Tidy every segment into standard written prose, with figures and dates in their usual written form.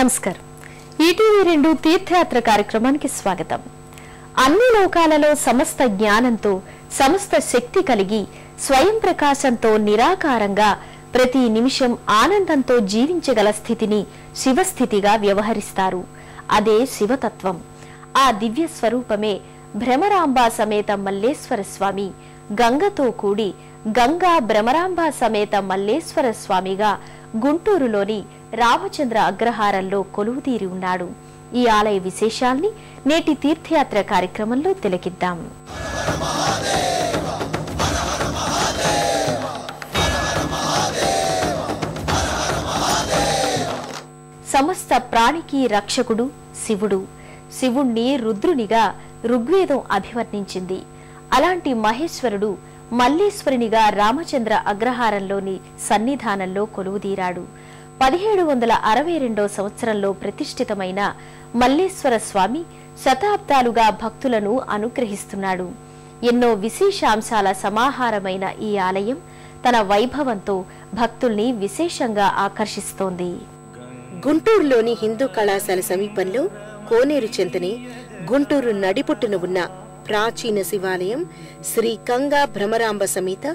నమస్కారం. ఈటీవీ2 తీర్థయాత్ర కార్యక్రమానికి స్వాగతం. అన్ని లోకాలలో సమస్త జ్ఞానంతో సమస్త శక్తి కలిగి స్వయం ప్రకాశంతో నిరాకారంగా ప్రతి నిమిషం ఆనందంతో జీవించగల స్థితిని శివస్థితిగా వ్యవహరిస్తారు. అదే శివతత్వం. ఆ దివ్య స్వరూపమే భ్రమరాంబ సమేత మల్లేశ్వర స్వామి. గంగతో కూడి గంగా భ్రమరాంబ సమేత మల్లేశ్వర స్వామిగా గుంటూరులోని రామచంద్ర అగ్రహారంలో కొలువుతీరి ఉన్నాడు. ఈ ఆలయ విశేషాల్ని నేటి తీర్థయాత్ర కార్యక్రమంలో తిలకిద్దాం. సమస్త ప్రాణికి రక్షకుడు శివుడు. శివుణ్ణి రుద్రునిగా ఋగ్వేదం అభివర్ణించింది. అలాంటి మహేశ్వరుడు మల్లేశ్వరునిగా రామచంద్ర అగ్రహారంలోని సన్నిధానంలో కొలువుదీరాడు. 1762 సంవత్సరంలో ప్రతిష్ఠితమైన మల్లేశ్వర స్వామి శతాబ్దాలుగా భక్తులను అనుగ్రహిస్తున్నాడు. ఎన్నో విశేషాంశాల సమాహారమైన ఈ ఆలయం తన వైభవంతో భక్తుల్ని విశేషంగా ఆకర్షిస్తోంది. గుంటూరులోని హిందూ కళాశాల సమీపంలో కోనేరు చెంతని గుంటూరు నడిపొట్టున ఉన్న ప్రాచీన శివాలయం శ్రీ గంగా భ్రమరాంబ సమేత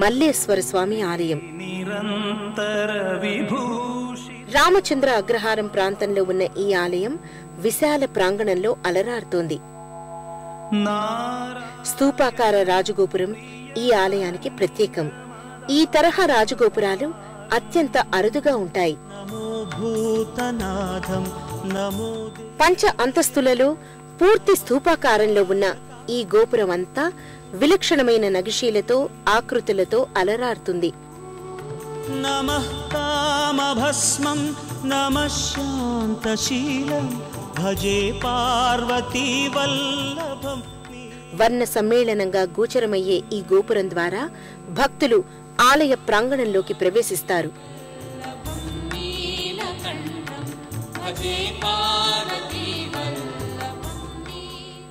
మల్లేశ్వర స్వామి ఆలయం. రామచంద్ర అగ్రహారం ప్రాంతంలో ఉన్న ఈ ఆలయం విశాల ప్రాంగణంలో అలరారుతోంది. స్తూపాకార రాజగోపురం ఈ ఆలయానికి ప్రత్యేకం. ఈ తరహా రాజగోపురాలు అత్యంత అరుదుగా ఉంటాయి. పంచ అంతస్తులలో పూర్తి స్తూపాకారంలో ఉన్న ఈ గోపురం అంతా విలక్షణమైన నగిషీలతో ఆకృతులతో అలరారుతుంది. వర్ణ సమ్మేళనంగా గోచరమయ్యే ఈ గోపురం ద్వారా భక్తులు ఆలయ ప్రాంగణంలోకి ప్రవేశిస్తారు.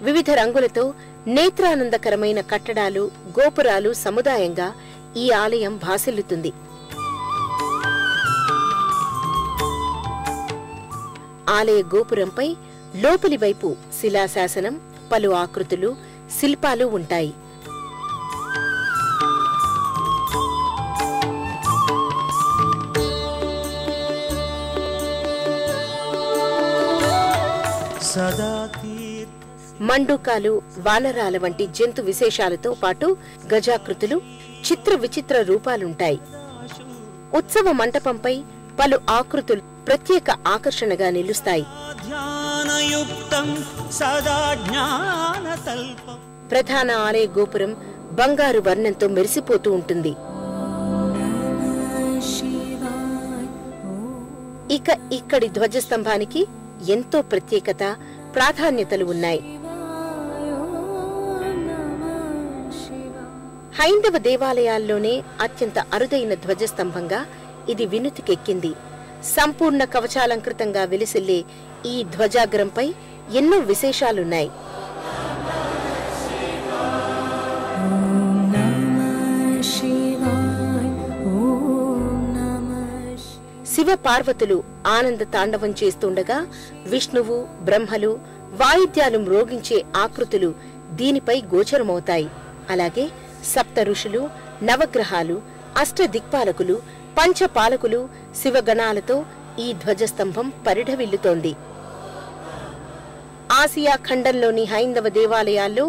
వివిధ రంగులతో నేత్రానందకరమైన కట్టడాలు గోపురాలు సముదాయంగా ఈ ఆలయం భాసిల్లుతుంది. ఆలయ గోపురంపై లోపలి వైపు శిలాశాసనం, పలు ఆకృతులు, శిల్పాలు ఉంటాయి. మండూకాలు, వానరాల వంటి జంతు విశేషాలతో పాటు గజాకృతులు, చిత్ర విచిత్ర రూపాలుంటాయి. ఉత్సవ మంటపంపై పలు ఆకృతులు ప్రత్యేక ఆకర్షణగా నిలుస్తాయి. ప్రధాన ఆలయ గోపురం బంగారు వర్ణంతో మెరిసిపోతూ ఉంటుంది. ఇక ఇక్కడి ధ్వజస్తంభానికి ఎంతో ప్రత్యేకత, ప్రాధాన్యతలు ఉన్నాయి. హైందవ దేవాలయాల్లోనే అత్యంత అరుదైన ధ్వజస్తంభంగా ఇది వినుతికెక్కింది. సంపూర్ణ కవచాలంకృతంగా వెలిసిల్లే ఈ ధ్వజాగ్రంపై ఎన్నో విశేషాలున్నాయి. శివ పార్వతులు ఆనంద తాండవం చేస్తుండగా విష్ణువు, బ్రహ్మలు వాయిద్యాలు మ్రోగించే ఆకృతులు దీనిపై గోచరమవుతాయి. అలాగే సప్త ఋషులు, నవగ్రహాలు, అష్టదిక్పాలకులు, పంచపాలకులు, శివగణాలతో ఈ ధ్వజస్తంభం పరిఢవిల్లుతోంది. ఆసియా ఖండంలోని హైందవ దేవాలయాల్లో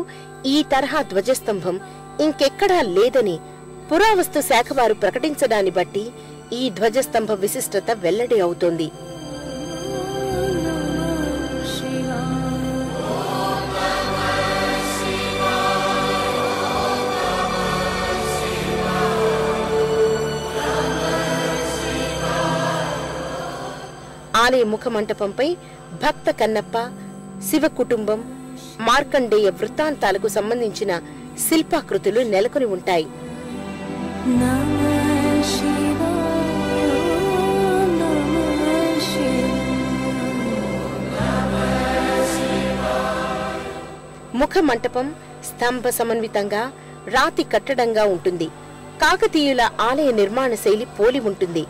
ఈ తరహా ధ్వజస్తంభం ఇంకెక్కడా లేదని పురావస్తు శాఖ వారు ప్రకటించడాన్ని బట్టి ఈ ధ్వజస్తంభ విశిష్టత వెల్లడి అవుతోంది. ఆలయ ముఖమంటపంపై భక్త కన్నప్ప, శివ కుటుంబం, మార్కండేయ వృత్తాంతాలకు సంబంధించిన శిల్పాకృతులు నెలకొని ఉంటాయి. ముఖ మంటపం స్తంభ సమన్వితంగా రాతి కట్టడంగా ఉంటుంది. కాకతీయుల ఆలయ నిర్మాణ శైలి పోలి ఉంటుంది.